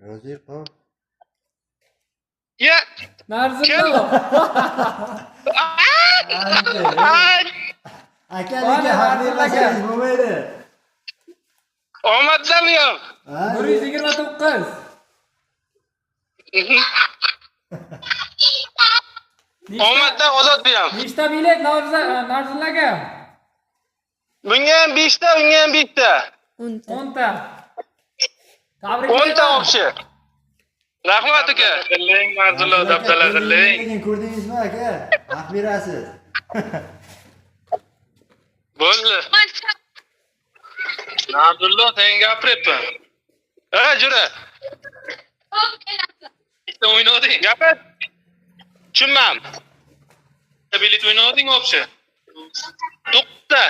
Raziqov. Ya. Narzullo. Aka haq bermasangiz bo'lmaydi. Omadlami yo'q? 129. Omaddan ozod beram. Nechta bilet Narzullaga? Bunga ham 5 ta, unga ham 5 ta. 10 ta. 10 ta o'xshi. Rahmat aka. Qilling, Narzullo dabdala qilling. Ko'rdingizmi aka? Haq berasiz. Bo'ldi. Narzullo sen gapiryapsan. Ha, jura. Bitta o'ynading. Gapir. Tushunmam. Bilet o'ynading o'xshi. To'qta.